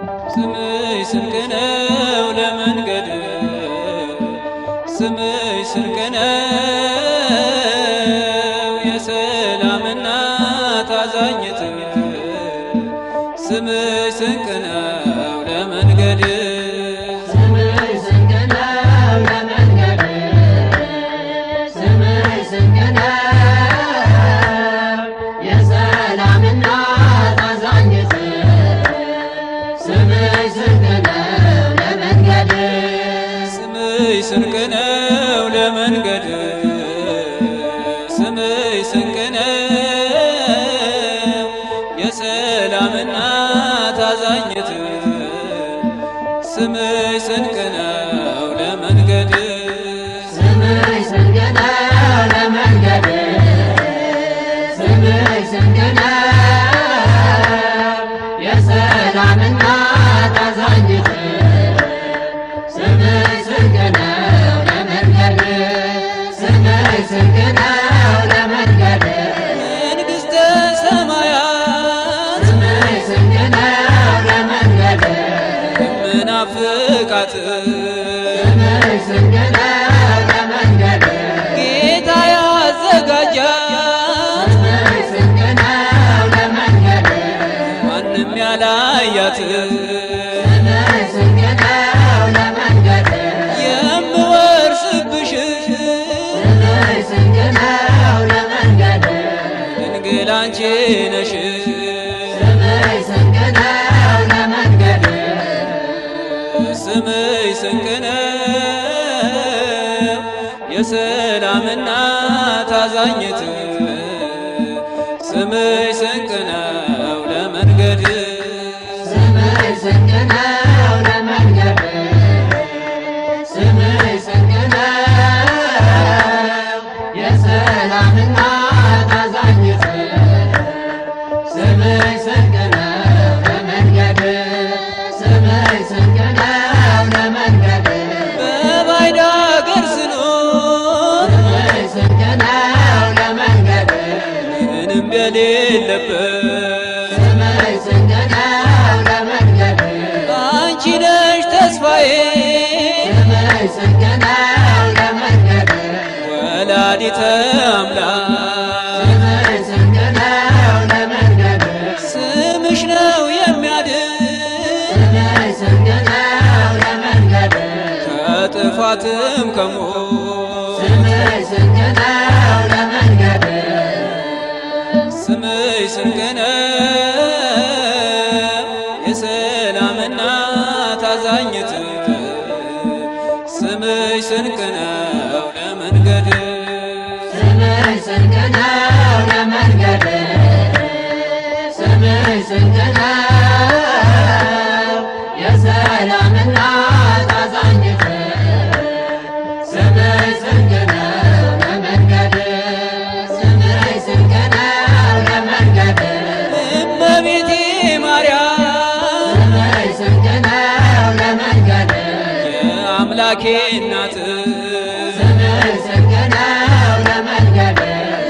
ስምሽ ስንቅ ነው ለመንገድ ስምሽ ስንቅ ነው የሰላም እናት አዛኝት ስምሽ ስንቅ ነው ለመንገድ ስንቅ ነው ለመንገድ ስምሽ ስንቅ ነው የሰላም እናት አዛኝት ስምሽ ስንቅ ነው ለመንገድ ስምሽ ስንቅ ነው ለመንገድ ስምሽ ስንቅ ነው የሰላም እናት አዛኝት ስምሽ ስንቅ ነው ለመንገድ ስምሽ ስንቅ ነው ለመንገድ መንግሥተ ሰማያት ስምሽ ስንቅ ነው ለመንገድ ምናፍቃት ስምሽ ስንቅ ነው ለመንገድ ጌታ ያዘጋጃት ስምሽ ስንቅ ነው ለመንገድ ማንም ያላያት ስምሽ ስንቅ ነው ለመንገድ የምወርስብሽ ስምሽ ስንቅ ነው ለመንገድ ድንግል አንቺ ነሽ ስምሽ ስንቅ ነው ለመንገድ ስምሽ ስንቅ ነው የሰላም እናት አዛኝት ስምሽ ስንቅ ነው ለመንገድ ስምሽ ስንቅ ነው ለመንገድ ስምሽ ስንቅ ነው የሰላም እናት አዛኝት ስምሽ ስንቅ ነው ለመንገድ ስምሽ ስንቅ ነው ለመንገድ በባዕድ አገር ስኖር ስምሽ ስንቅ ነው ለመንገድ ምንም የሌለበት ስምሽ ስንቅ ነው ለመንገድ አንቺ ነሽ ተስፋዬ ስምሽ ስንቅ ነው ለመንገድ ወላዲተ አምላክ ስምሽ ስንቅ ነው ለመንገድ ስምሽ ነው የሚያድን ስምሽ ስንቅ ነው ለመንገድ ከጥፋትም ከሞት ስምሽ ስንቅ ነው ለመንገድ ስምሽ ስንቅ ነው የሰላም እናት አዛኝት ስምሽ ስንቅ ነው ለመንገድ ስምሽ ስንቅ ነው ለመንገድ ስምሽ ስንቅ ነው የሰላም እናት አዛኝት ስምሽ ስንቅ ነው ለመንገድ ስምሽ ስንቅ ነው ለመንገድ እመቤቴ ማርያም ስምሽ ስንቅ ነው ለመንገድ የአምላኬ እናት ስምሽ ስንቅ ነው ለመንገድ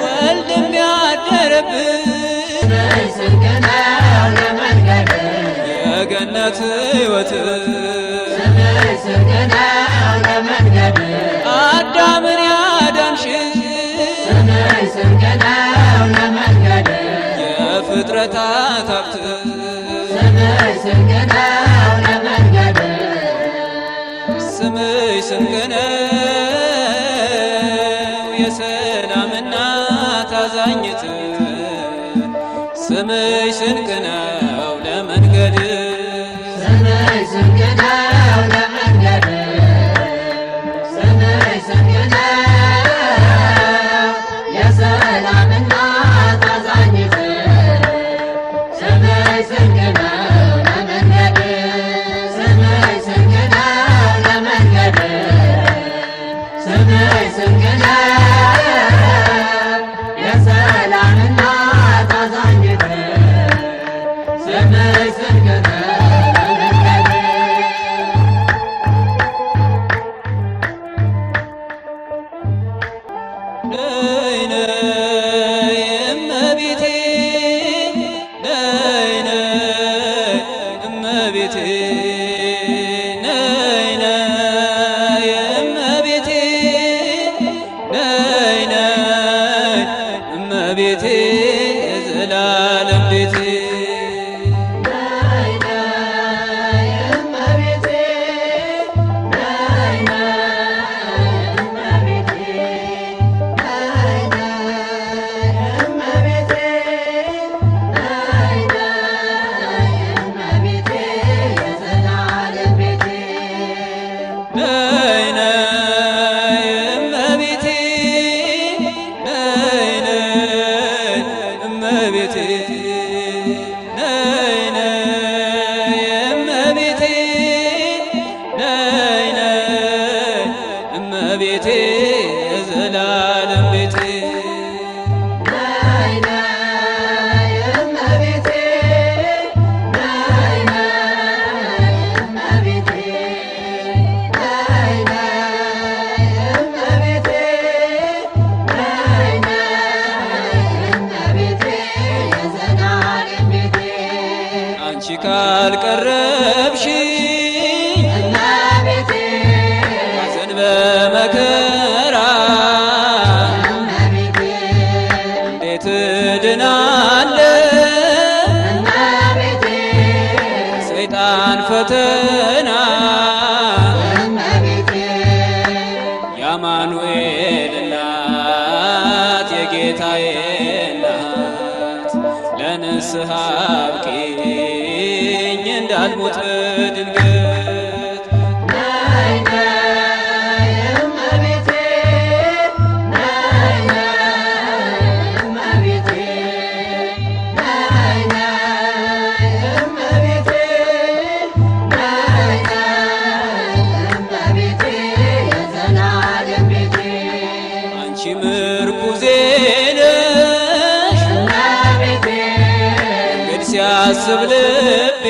ወልድም ያደረብሽ ስምሽ ስንቅ ነው ለመንገድ የገነት ሕይወት ስምሽ ስንቅ ነው ለመንገድ አዳምን ያዳንሽ ስምሽ ስንቅ ነው ለመንገድ የፍጥረታት ሀብት ስምሽ ስንቅ ነው ለመንገድ ስምሽ ስንቅ ነው የሰላም እናት አዛኝት ስምሽ ስንቅ ነው ለመንገድ ስምሽ ስንቅ ነው ለመንገድ ስምሽ ስንቅ ነው የሰላም እናት አዛኝት ስምሽ ስንቅ ነው ለመንገድ ስምሽ ስንቅ ነው ለመንገድ ስምሽ ስንቅ ነው የሰላም እናት አዛኝት እመቤቴ ነይ ነይ እመቤቴ ነይ ነይ እመቤቴ የዘላለም ቤቴ እመቤቴ የዘላለም ቤቴ ነይ ነይ እመቤቴ ነይ ነይ እመቤቴ ነይ ነይ እመቤቴ ነይ ነይ እመቤቴ የዘላለም ቤቴ አንቺ ካልቀረብሽ በመከራ እንዴት ድናለሁ ሰይጣን ፈተና የአማኑኤል እናት የጌታዬ እናት ለንስሐ አብቂኝ እንዳልሞት በድንገት ምርኩዜ ነሽ መንገድ ሲያስብ ልቤ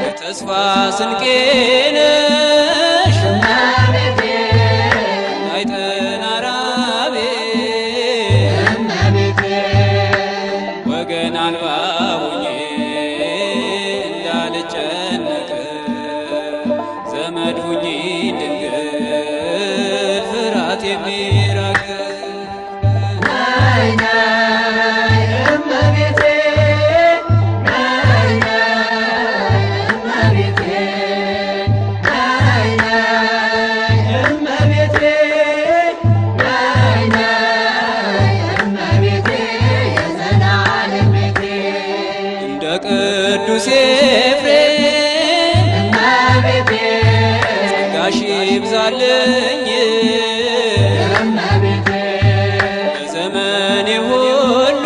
የተስፋ ስንቄ ነሽ አይጥና ራቤ ወገን አልባ ሆኜ እንዳልጨነቅ ዘመድ ሁኚ ድንግል የሚራቅ ነይ ነይ እመቤቴ ነይ ነይ እመቤቴ ነይ ነይ እመቤቴ ነይ ነይ እመቤቴ የዘላለም ቤቴ እንደ ቅዱስ ኤፍሬም እመቤቴ ጸጋሽ ይብዛልኝ በዘመኔ ሁሉ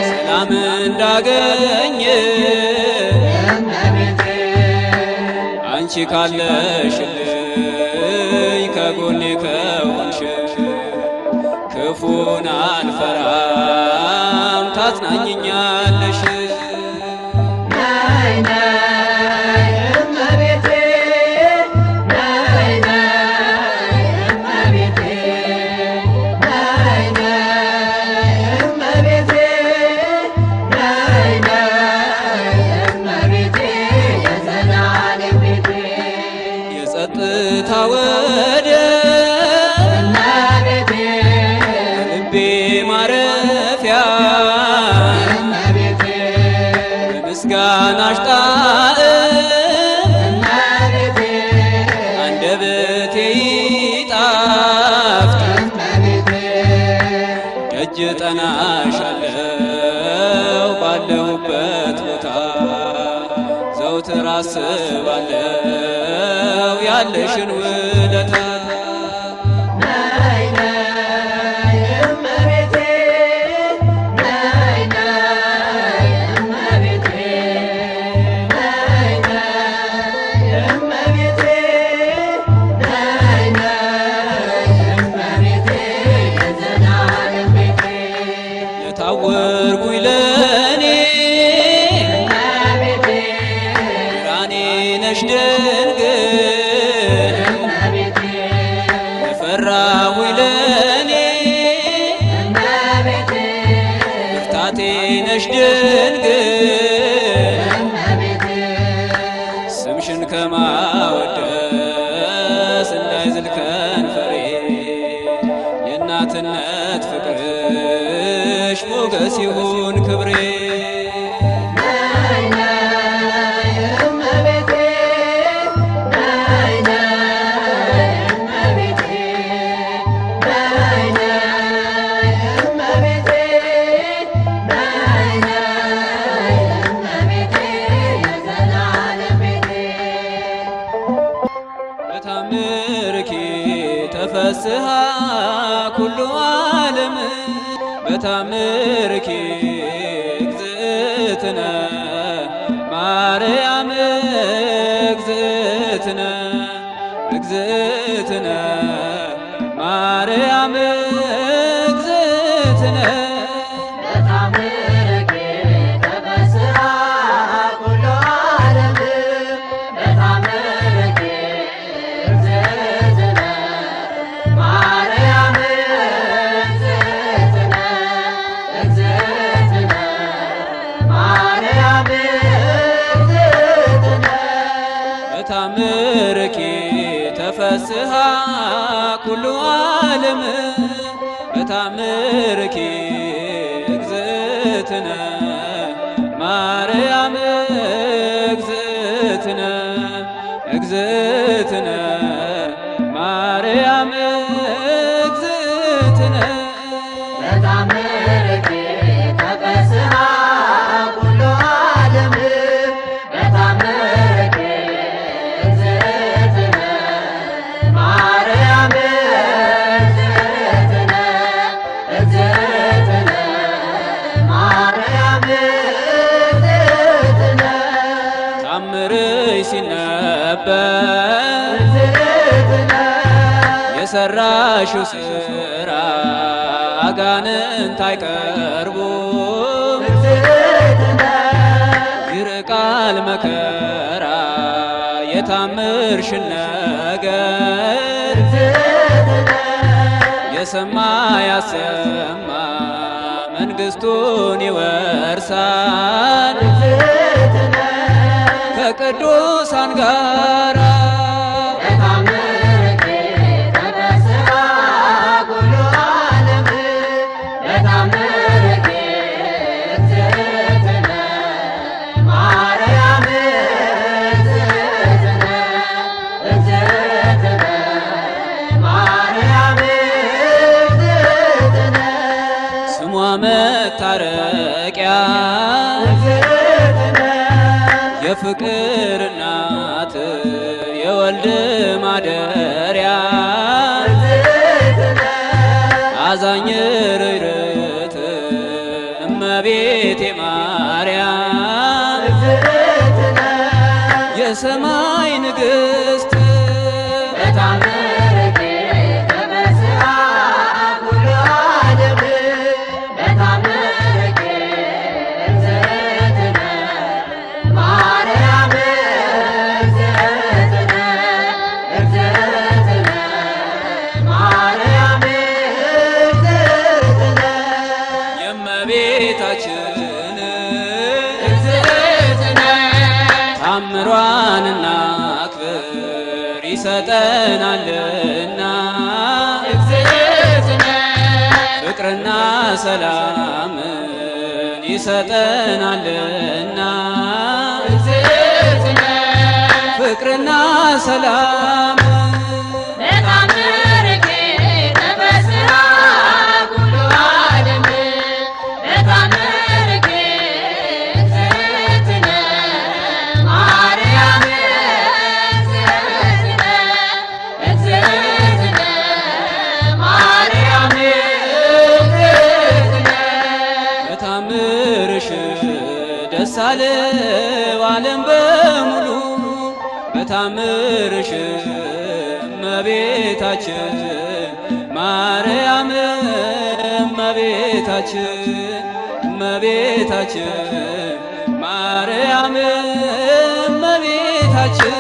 ሰላም እንዳገኝ አንቺ ካለሽልኝ ከጎኔ ከሆንሽ ክፉን አልፈራም ታጽናኝኛለሽ ነይ ነይ እመቤቴ ነይ ነይ እመቤቴ ነይ ነይ እመቤቴ ነይ ነይ እመቤቴ የዘላለም ቤቴ የጸጥታ ወደብ እመቤቴ ልቤ ማረፊያ እመቤቴ በምስጋናሽ ጣዕም እመቤቴ አንደበቴ ይጣፍጥ እመቤቴ ደጅ ጠናሻለው ባለሁበት ቦታ ዘውትር አስባለው ያለሽን ውለታ ነይ ነይ እመቤቴ ነይ ነይ እመቤቴ ነይ ነይ እመቤቴ ነይ ነይ እመቤቴ የዘላለም ቤቴ የታወርኩኝ ለእኔ እመቤቴ ብርሃኔ ነሽ ድንግል እመቤቴ የፈራሁኝ ለእኔ እመቤቴ ብርታቴ ነሽ ድንግል እመቤቴ ስምሽን ከማወደስ እንዳይዝል ከንፈሬ የእናትነት ፍቅርሽ ሞገስ ይሁን ክብሬ። ነይ ነይ እመቤቴ ነይ ነይ እመቤቴ ነይ ነይ እመቤቴ ነይ ነይ እመቤቴ የዘላለም ቤቴ በታምርኪ ተፈስሃ ኩሉ ዓለም በታምርኪ እግዝእትነ ማርያም እግዝእትነ እግዝእትነ ማርያም እግዝእትነ በታምርኪ ተፈስሃ ኩሉ ዓለም በታምርኪ እግዝእትነ ማርያም እግዝእትነ እግዝእትነ ማርያም እግዝእትነ በታምርኪ ተፈስሃ ኩሉ ዓለም በታምርኪ እግዝእትነ ማርያም እግዝእትነ እግዝእትነ ማርያም እግዝእትነ በታምርኪ ተፈስሃ ኩሉ ዓለም በታምርኪ እግዝእትነ ማርያም እግዝእትነ እግዝእትነ ማርያም እግዝእትነ ታምርሽ ሲነበብ እግዝእትነ የሰራሽው ስራ አጋንንት አይቀርቡም። እግዝእትነ ይርቃል መከራ የታምርሽን ነገር እግዝእትነ የሰማ ያሰማ መንግሥቱን ይወርሳል እግዝእትነ ከቅዱሳን ጋራ። በታምርኪ ተፈስሃ ኩሉ ዓለም በታምርኪ እግዝእትነ ማርያም እግዝእትነ እግዝእትነ ማርያም እግዝእትነ ስሟ መታረቂያ እግዝእትነ የፍቅር እናት የወልድ ማደሪያ እግዝእትነ አዛኝ ርኅርኅት እመቤቴ ማርያም እግዝእትነ የሰማይ ንግሥት በታምርኪ ተፈስሃ ኩሉ ዓለም በታምርኪ እግዝእትነ ማርያም እግዝእትነ እግዝእትነ ማርያም እግዝእትነ የእመቤታችን እግዝእትነ ታምሯንና ክብር ይሰጠናልና እግዝእትነ ፍቅርና ሰላምን ይሰጠናልና እግዝእትነ ፍቅርና ሰላም በታምርኪ ተፈስሃ ኩሉ ዓለም በታምርኪ እግዝእትነ ማርያም እግዝእትነ እግዝእትነ ማርያም እግዝእትነ በታምርሽ ደስ አለው ዓለም በሙሉ በታምርሽ እመቤታችን ማርያም እመቤታችን እመቤታችን ማርያም እመቤታችን